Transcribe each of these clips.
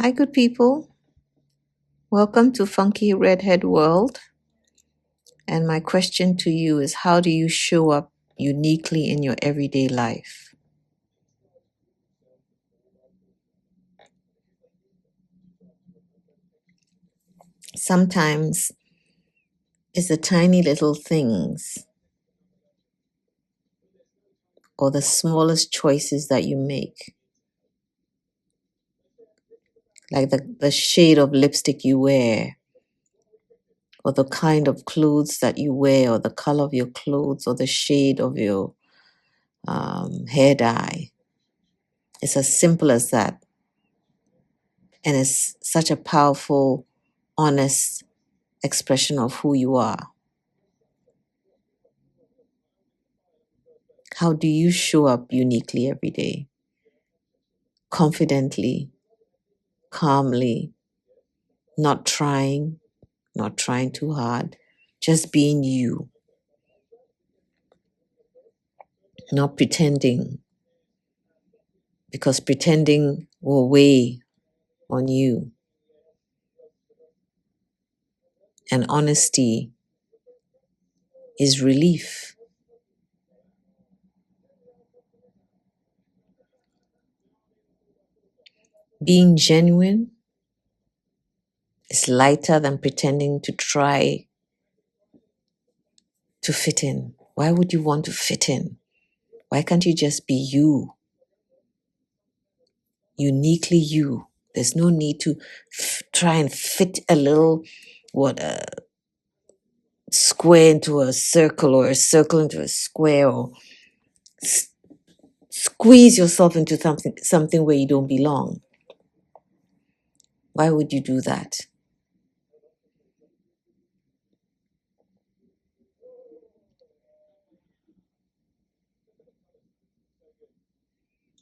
Hi, good people. Welcome to Funky Redhead World. And my question to you is, how do you show up uniquely in your everyday life? Sometimes it's the tiny little things or the smallest choices that you make, like the shade of lipstick you wear, or the kind of clothes that you wear, or the color of your clothes, or the shade of your hair dye. It's as simple as that. And it's such a powerful, honest expression of who you are. How do you show up uniquely every day? Confidently, calmly, not trying too hard, just being you, not pretending, because pretending will weigh on you. And honesty is relief. Being genuine is lighter than pretending to try to fit in. Why would you want to fit in? Why can't you just be you, uniquely you? There's no need to try and fit a little square into a circle or a circle into a square, or s- squeeze yourself into something where you don't belong. Why would you do that?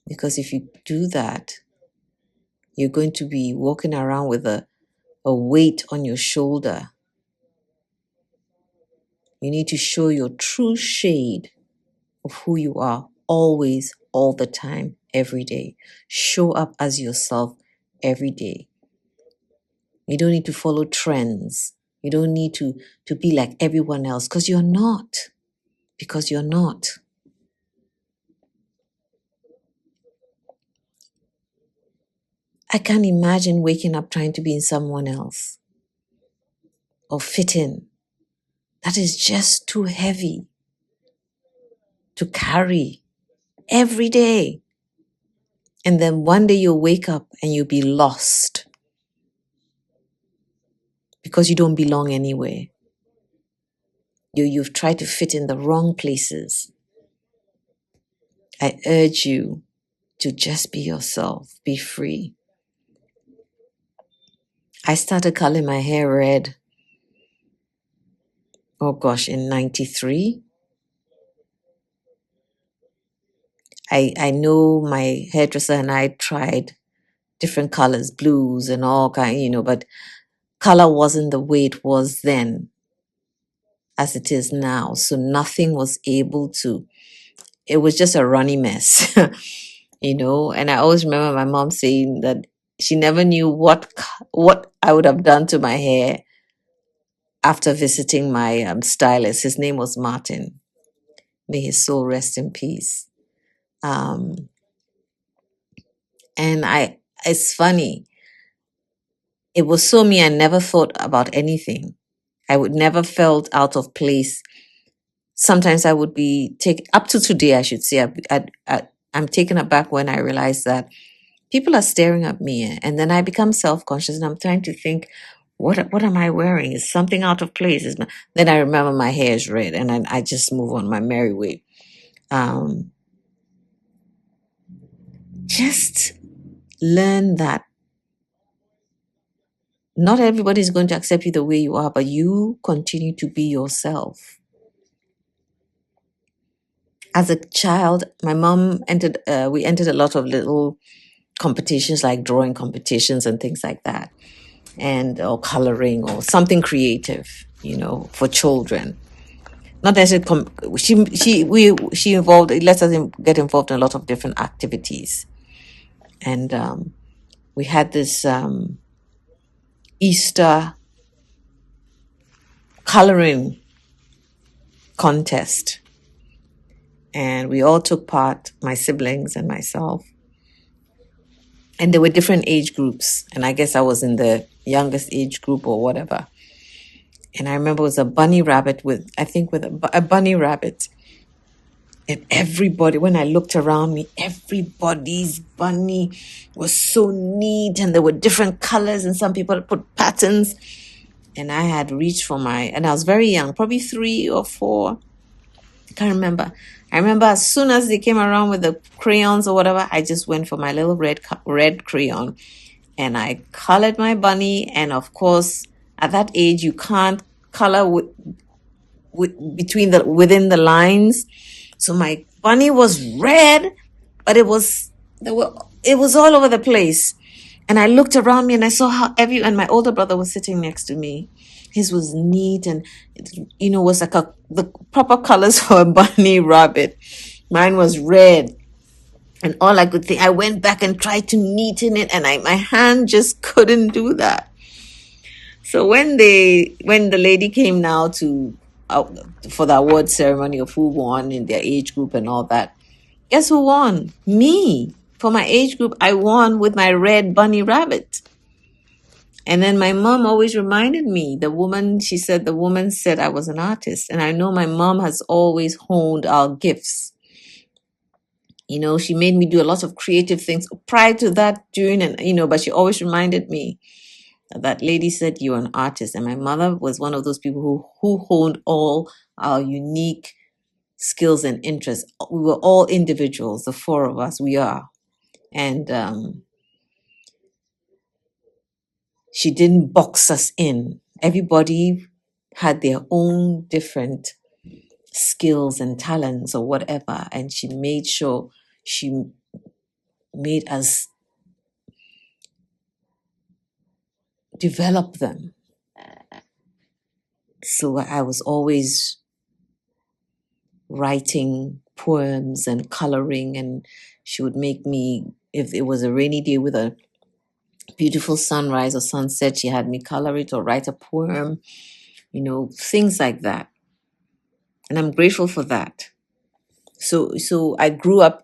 Because if you do that, you're going to be walking around with a weight on your shoulder. You need to show your true shade of who you are, always, all the time, every day. Show up as yourself every day. You don't need to follow trends. You don't need to be like everyone else, because you're not. Because you're not. I can't imagine waking up trying to be in someone else or fit in. That is just too heavy to carry every day. And then one day you'll wake up and you'll be lost because you don't belong anywhere. You've tried to fit in the wrong places. I urge you to just be yourself, be free. I started coloring my hair red, in 93. I know my hairdresser and I tried different colors, blues and all kind, but color wasn't the way it was then as it is now. So nothing was able to, it was just a runny mess, and I always remember my mom saying that she never knew what I would have done to my hair after visiting my stylist. His name was Martin. May his soul rest in peace. Um, and it's funny. It was so me. I never thought about anything. I would never felt out of place. Sometimes I would be up to today, I should say. I'm taken aback when I realize that people are staring at me, and then I become self-conscious, and I'm trying to think, what am I wearing? Is something out of place? Then I remember my hair is red, and I just move on my merry way. Just learn that not everybody is going to accept you the way you are, but you continue to be yourself. As a child, my mom we entered a lot of little competitions like drawing competitions and things like that, or coloring or something creative, for children. Not necessarily, she involved, it lets us get involved in a lot of different activities. And we had this Easter coloring contest, and we all took part, my siblings and myself. And there were different age groups, and I guess I was in the youngest age group or whatever. And I remember it was a bunny rabbit with a bunny rabbit. And everybody, when I looked around me, everybody's bunny was so neat, and there were different colors, and some people put patterns. And I had reached for and I was very young, probably 3 or 4. I can't remember. I remember as soon as they came around with the crayons or whatever, I just went for my little red crayon, and I colored my bunny. And of course, at that age, you can't color within the lines. So my bunny was red, but it was all over the place. And I looked around me and I saw how and my older brother was sitting next to me. His was neat and was like the proper colors for a bunny rabbit. Mine was red. And all I could think, I went back and tried to neaten it, and my hand just couldn't do that. So when the lady came now for the award ceremony of who won in their age group and all that, guess who won? Me. For my age group, I won with my red bunny rabbit. And then my mom always reminded me, the woman said I was an artist. And I know my mom has always honed our gifts. She made me do a lot of creative things prior to that, during, and, but she always reminded me that lady said, you're an artist. And my mother was one of those people who honed all our unique skills and interests. We were all individuals, the 4 of us, we are. And she didn't box us in. Everybody had their own different skills and talents or whatever. And she made sure she made us develop them. So I was always writing poems and coloring, and she would make me, if it was a rainy day with a beautiful sunrise or sunset, she had me color it or write a poem, things like that. And I'm grateful for that. So I grew up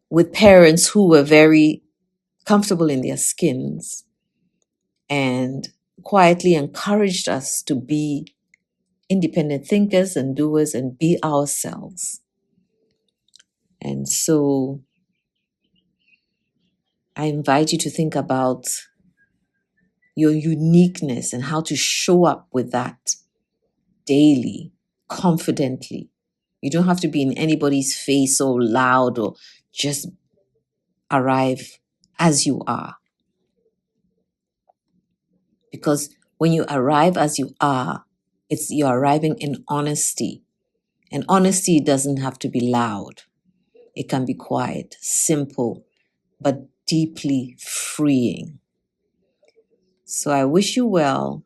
with parents who were very comfortable in their skins and quietly encouraged us to be independent thinkers and doers and be ourselves. And so I invite you to think about your uniqueness and how to show up with that daily, confidently. You don't have to be in anybody's face so loud, or just arrive as you are. Because when you arrive as you are, you're arriving in honesty. And honesty doesn't have to be loud. It can be quiet, simple, but deeply freeing. So I wish you well.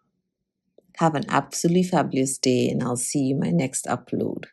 Have an absolutely fabulous day, and I'll see you in my next upload.